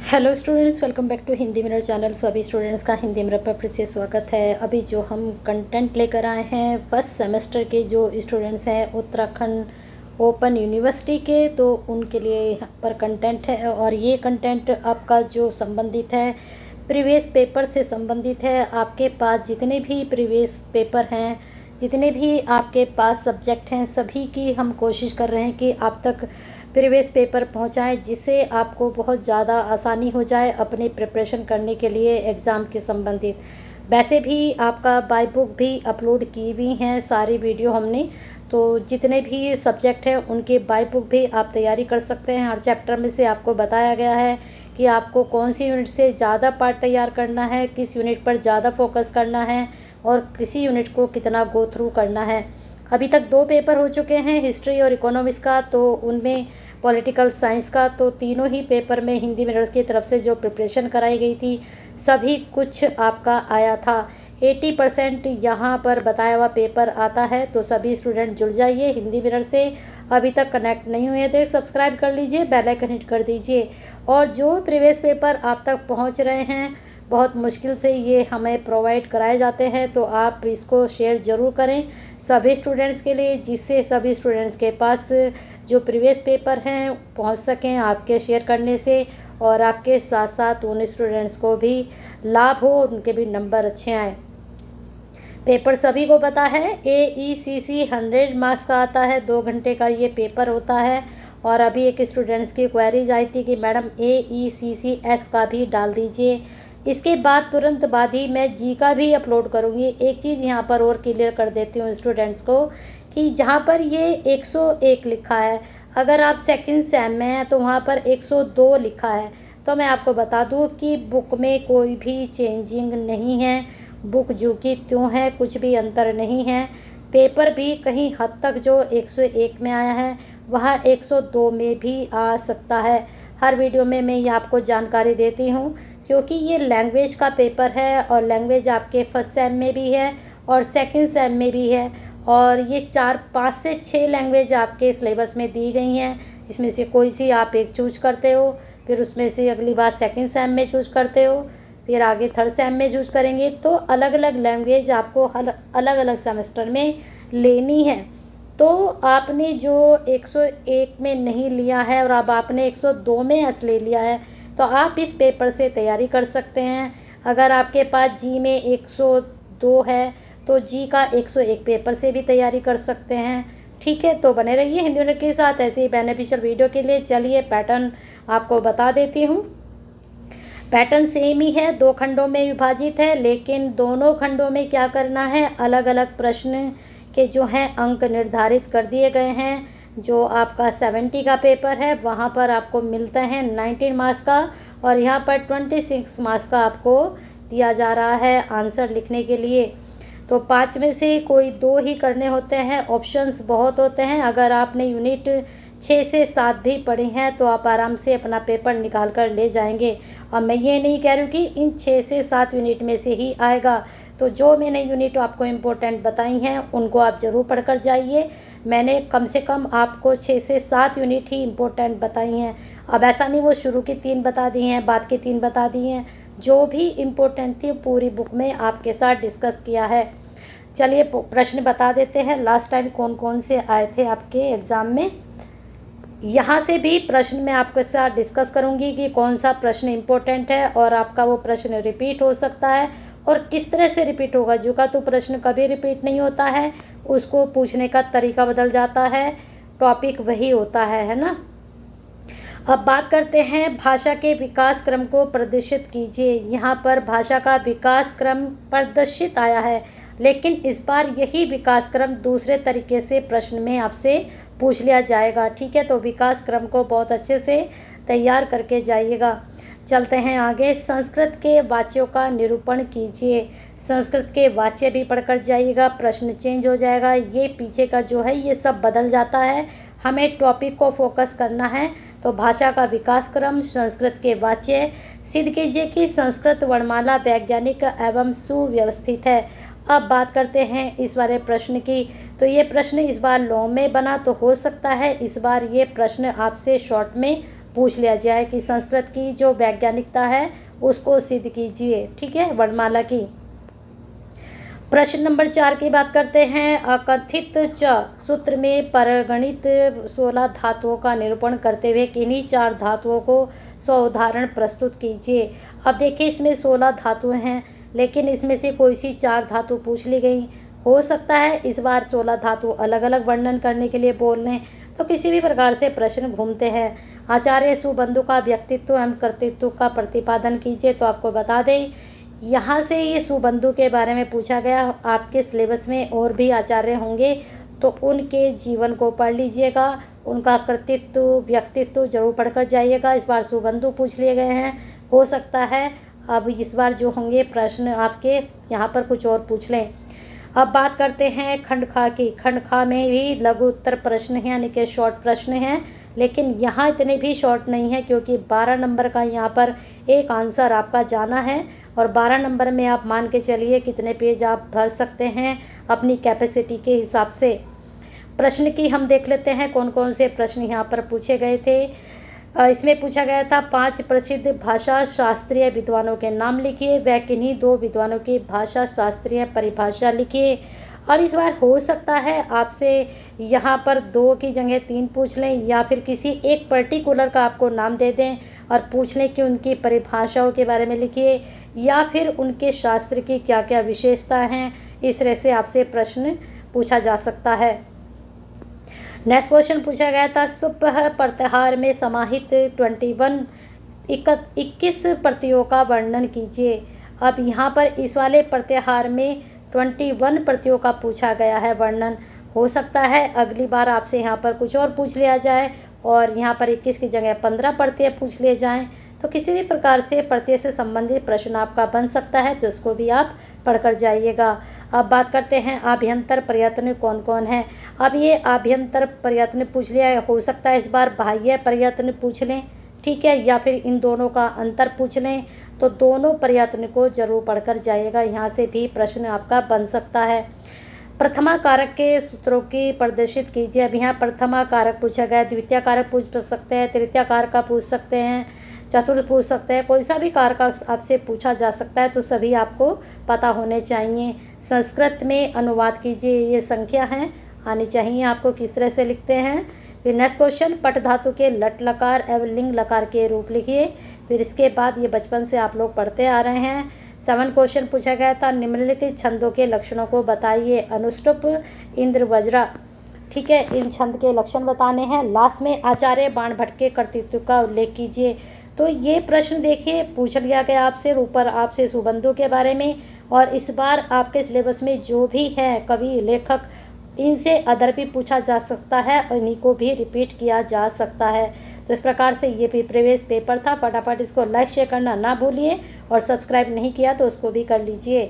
Hello students, welcome back to Hindi Mirror channel. सभी students का Hindi mirror पर फिर से स्वागत है। अभी जो हम कंटेंट लेकर आए हैं फर्स्ट सेमेस्टर के जो स्टूडेंट्स हैं उत्तराखंड ओपन यूनिवर्सिटी के, तो उनके लिए यहाँ पर कंटेंट है। और ये कंटेंट आपका जो संबंधित है प्रीवियस पेपर से संबंधित है। आपके पास जितने भी प्रीवियस पेपर हैं, जितने भी आपके पास सब्जेक्ट हैं, सभी की हम कोशिश कर रहे हैं कि आप तक प्रीवियस पेपर पहुंचाएं, जिससे आपको बहुत ज़्यादा आसानी हो जाए अपनी प्रिपरेशन करने के लिए एग्ज़ाम के संबंधित। वैसे भी आपका बाय बुक भी अपलोड की हुई हैं सारी वीडियो हमने, तो जितने भी सब्जेक्ट हैं उनके बाय बुक भी आप तैयारी कर सकते हैं। हर चैप्टर में से आपको बताया गया है कि आपको कौन सी यूनिट से ज़्यादा पार्ट तैयार करना है, किस यूनिट पर ज़्यादा फोकस करना है और किसी यूनिट को कितना गो थ्रू करना है। अभी तक 2 पेपर हो चुके हैं, हिस्ट्री और इकोनॉमिक्स का, तो उनमें पॉलिटिकल साइंस का, तो तीनों ही पेपर में हिंदी मीडियम की तरफ से जो प्रिपरेशन कराई गई थी सभी कुछ आपका आया था। 80% यहाँ पर बताया हुआ पेपर आता है, तो सभी स्टूडेंट जुड़ जाइए हिंदी मिरर से। अभी तक कनेक्ट नहीं हुए तो सब्सक्राइब कर लीजिए, बेल आइकन हिट कर दीजिए। और जो प्रीवियस पेपर आप तक पहुँच रहे हैं, बहुत मुश्किल से ये हमें प्रोवाइड कराए जाते हैं, तो आप इसको शेयर ज़रूर करें सभी स्टूडेंट्स के लिए, जिससे सभी स्टूडेंट्स के पास जो प्रीवियस पेपर हैं पहुंच सकें आपके शेयर करने से, और आपके साथ साथ उन स्टूडेंट्स को भी लाभ हो, उनके भी नंबर अच्छे आएँ। पेपर सभी को पता है, AECC 100 मार्क्स का आता है, 2 घंटे का ये पेपर होता है। और अभी एक स्टूडेंट्स की क्वेरीज आई थी कि मैडम AECCS का भी डाल दीजिए। इसके बाद तुरंत बाद ही मैं जी का भी अपलोड करूँगी। एक चीज़ यहाँ पर और क्लियर कर देती हूँ स्टूडेंट्स को कि जहाँ पर ये 101 लिखा है, अगर आप सेकंड सेम में हैं तो वहाँ पर 102 लिखा है। तो मैं आपको बता दूँ कि बुक में कोई भी चेंजिंग नहीं है, बुक जो कि त्यों है, कुछ भी अंतर नहीं है। पेपर भी कहीं हद तक जो 101 में आया है वह 102 में भी आ सकता है। हर वीडियो में मैं ये आपको जानकारी देती हूँ, क्योंकि ये लैंग्वेज का पेपर है और लैंग्वेज आपके फर्स्ट सेम में भी है और सेकंड सेम में भी है। और ये 5 से 6 लैंग्वेज आपके सिलेबस में दी गई हैं। इसमें से कोई सी आप एक चूज करते हो, फिर उसमें से अगली बार सेकंड सेम में चूज करते हो, फिर आगे थर्ड सेम में चूज करेंगे। तो अलग अलग लैंग्वेज आपको अलग अलग सेमेस्टर में लेनी है। तो आपने जो 101 में नहीं लिया है और अब आपने 102 में एस ले लिया है, तो आप इस पेपर से तैयारी कर सकते हैं। अगर आपके पास जी में 102 है तो जी का 101 पेपर से भी तैयारी कर सकते हैं। ठीक है, तो बने रहिए हिंदी मीडियम के साथ ऐसे ही बेनिफिशियल वीडियो के लिए। चलिए पैटर्न आपको बता देती हूँ। पैटर्न सेम ही है, 2 खंडों में विभाजित है, लेकिन दोनों खंडों में क्या करना है, अलग अलग प्रश्न के जो हैं अंक निर्धारित कर दिए गए हैं। जो आपका 70 का पेपर है वहाँ पर आपको मिलता है 19 मार्क्स का, और यहाँ पर 26 मार्क्स का आपको दिया जा रहा है आंसर लिखने के लिए। तो 5 में से कोई 2 ही करने होते हैं, ऑप्शंस बहुत होते हैं। अगर आपने यूनिट 6 से 7 भी पढ़े हैं तो आप आराम से अपना पेपर निकाल कर ले जाएंगे। और मैं ये नहीं कह रही हूँ कि इन 6 से 7 यूनिट में से ही आएगा। तो जो मैंने यूनिट आपको इम्पोर्टेंट बताई हैं उनको आप ज़रूर पढ़ कर जाइए। मैंने कम से कम आपको 6 से 7 यूनिट ही इम्पोर्टेंट बताई हैं। अब ऐसा नहीं वो शुरू की 3 बता दी हैं, बाद की 3 बता दी हैं। जो भी इम्पोर्टेंट थी पूरी बुक में आपके साथ डिस्कस किया है। चलिए प्रश्न बता देते हैं, लास्ट टाइम कौन कौन से आए थे आपके एग्ज़ाम में। यहाँ से भी प्रश्न मैं आपके साथ डिस्कस करूँगी कि कौन सा प्रश्न इम्पोर्टेंट है और आपका वो प्रश्न रिपीट हो सकता है और किस तरह से रिपीट होगा। जो का तो प्रश्न कभी रिपीट नहीं होता है, उसको पूछने का तरीका बदल जाता है, टॉपिक वही होता है ना। अब बात करते हैं भाषा के विकास क्रम को प्रदर्शित कीजिए। यहाँ पर भाषा का विकास क्रम प्रदर्शित आया है, लेकिन इस बार यही विकास क्रम दूसरे तरीके से प्रश्न में आपसे पूछ लिया जाएगा। ठीक है, तो विकास क्रम को बहुत अच्छे से तैयार करके जाइएगा। चलते हैं आगे। संस्कृत के वाच्यों का निरूपण कीजिए। संस्कृत के वाच्य भी पढ़कर जाइएगा, प्रश्न चेंज हो जाएगा। ये पीछे का जो है ये सब बदल जाता है, हमें टॉपिक को फोकस करना है। तो भाषा का विकास क्रम, संस्कृत के वाच्य, सिद्ध कीजिए कि संस्कृत वर्णमाला वैज्ञानिक एवं सुव्यवस्थित है। अब बात करते हैं इस बारे प्रश्न की। तो ये प्रश्न इस बार लॉन्ग में बना तो हो सकता है इस बार ये प्रश्न आपसे शॉर्ट में पूछ लिया जाए कि संस्कृत की जो वैज्ञानिकता है उसको सिद्ध कीजिए। ठीक है, वर्णमाला की। प्रश्न नंबर 4 की बात करते हैं। अकथित च सूत्र में परगणित 16 धातुओं का निरूपण करते हुए किन्हीं 4 धातुओं को उदाहरण प्रस्तुत कीजिए। अब देखिए, इसमें 16 धातुएं हैं, लेकिन इसमें से कोई सी 4 धातु पूछ ली गई। हो सकता है इस बार 16 धातु अलग अलग वर्णन करने के लिए बोल लें, तो किसी भी प्रकार से प्रश्न घूमते हैं। आचार्य सुबंधु का व्यक्तित्व एवं कर्तृत्व का प्रतिपादन कीजिए। तो आपको बता दें, यहाँ से ये सुबंधु के बारे में पूछा गया। आपके सिलेबस में और भी आचार्य होंगे, तो उनके जीवन को पढ़ लीजिएगा, उनका कर्तृत्व व्यक्तित्व जरूर पढ़कर जाइएगा। इस बार सुबंधु पूछ लिए गए हैं, हो सकता है अब इस बार जो होंगे प्रश्न आपके यहाँ पर कुछ और पूछ लें। अब बात करते हैं खंड खा की। खंड खा में भी लघु उत्तर प्रश्न हैं, यानी कि शॉर्ट प्रश्न हैं, लेकिन यहाँ इतने भी शॉर्ट नहीं है, क्योंकि 12 नंबर का यहाँ पर एक आंसर आपका जाना है। और 12 नंबर में आप मान के चलिए कितने पेज आप भर सकते हैं अपनी कैपेसिटी के हिसाब से। प्रश्न की हम देख लेते हैं कौन कौन से प्रश्न यहाँ पर पूछे गए थे। इसमें पूछा गया था 5 प्रसिद्ध भाषा शास्त्रीय विद्वानों के नाम लिखिए, वह किन्हीं 2 विद्वानों की भाषा शास्त्रीय परिभाषा लिखिए। अब इस बार हो सकता है आपसे यहाँ पर 2 की जगह 3 पूछ लें, या फिर किसी एक पर्टिकुलर का आपको नाम दे दें और पूछ लें कि उनकी परिभाषाओं के बारे में लिखिए, या फिर उनके शास्त्र की क्या क्या विशेषता हैं। इस तरह से आपसे प्रश्न पूछा जा सकता है। नेक्स्ट क्वेश्चन पूछा गया था, सुबह प्रत्याहार में समाहित 21 प्रतियों का वर्णन कीजिए। अब यहाँ पर इस वाले प्रत्याहार में 21 प्रतियों का पूछा गया है वर्णन। हो सकता है अगली बार आपसे यहाँ पर कुछ और पूछ लिया जाए और यहाँ पर 21 की जगह 15 प्रत्यय पूछ लिए जाएँ, तो किसी भी प्रकार से प्रत्यय से संबंधित प्रश्न आपका बन सकता है, तो उसको भी आप पढ़कर जाइएगा। अब बात करते हैं आभ्यंतर प्रयत्न कौन कौन है। अब ये आभ्यंतर प्रयत्न पूछ लिया है, हो सकता है इस बार बाह्य प्रयत्न पूछ लें, ठीक है, या फिर इन दोनों का अंतर पूछ लें। तो दोनों प्रयत्न को जरूर पढ़कर जाइएगा, यहाँ से भी प्रश्न आपका बन सकता है। प्रथमा कारक के सूत्रों की प्रदर्शित कीजिए। अब यहाँ प्रथमा कारक पूछा गया, द्वितीय कारक पूछ सकते हैं, तृतीय कारक का पूछ सकते हैं, चतुर्थ पूछ सकते हैं, कोई सा भी कारक आपसे पूछा जा सकता है, तो सभी आपको पता होने चाहिए। संस्कृत में अनुवाद कीजिए, ये संख्या हैं आनी चाहिए आपको, किस तरह से लिखते हैं। फिर नेक्स्ट क्वेश्चन, पट धातु के लट लकार एवं लिंग लकार के रूप लिखिए। फिर इसके बाद ये बचपन से आप लोग पढ़ते आ रहे हैं। 7 क्वेश्चन पूछा गया था, निम्नलिखित छंदों के लक्षणों को बताइए। अनुष्टुप, इंद्र, वज्रा, ठीक है, इन छंद के लक्षण बताने हैं। लास्ट में आचार्य बाण भट्ट के कर्तृत्व का उल्लेख कीजिए। तो ये प्रश्न देखिए पूछ लिया गया आपसे, ऊपर आपसे सुबंधों के बारे में, और इस बार आपके सिलेबस में जो भी है कवि लेखक, इनसे अदर भी पूछा जा सकता है और इन्हीं को भी रिपीट किया जा सकता है। तो इस प्रकार से ये भी प्रीवियस पेपर था। फटाफट इसको लाइक शेयर करना ना भूलिए, और सब्सक्राइब नहीं किया तो उसको भी कर लीजिए।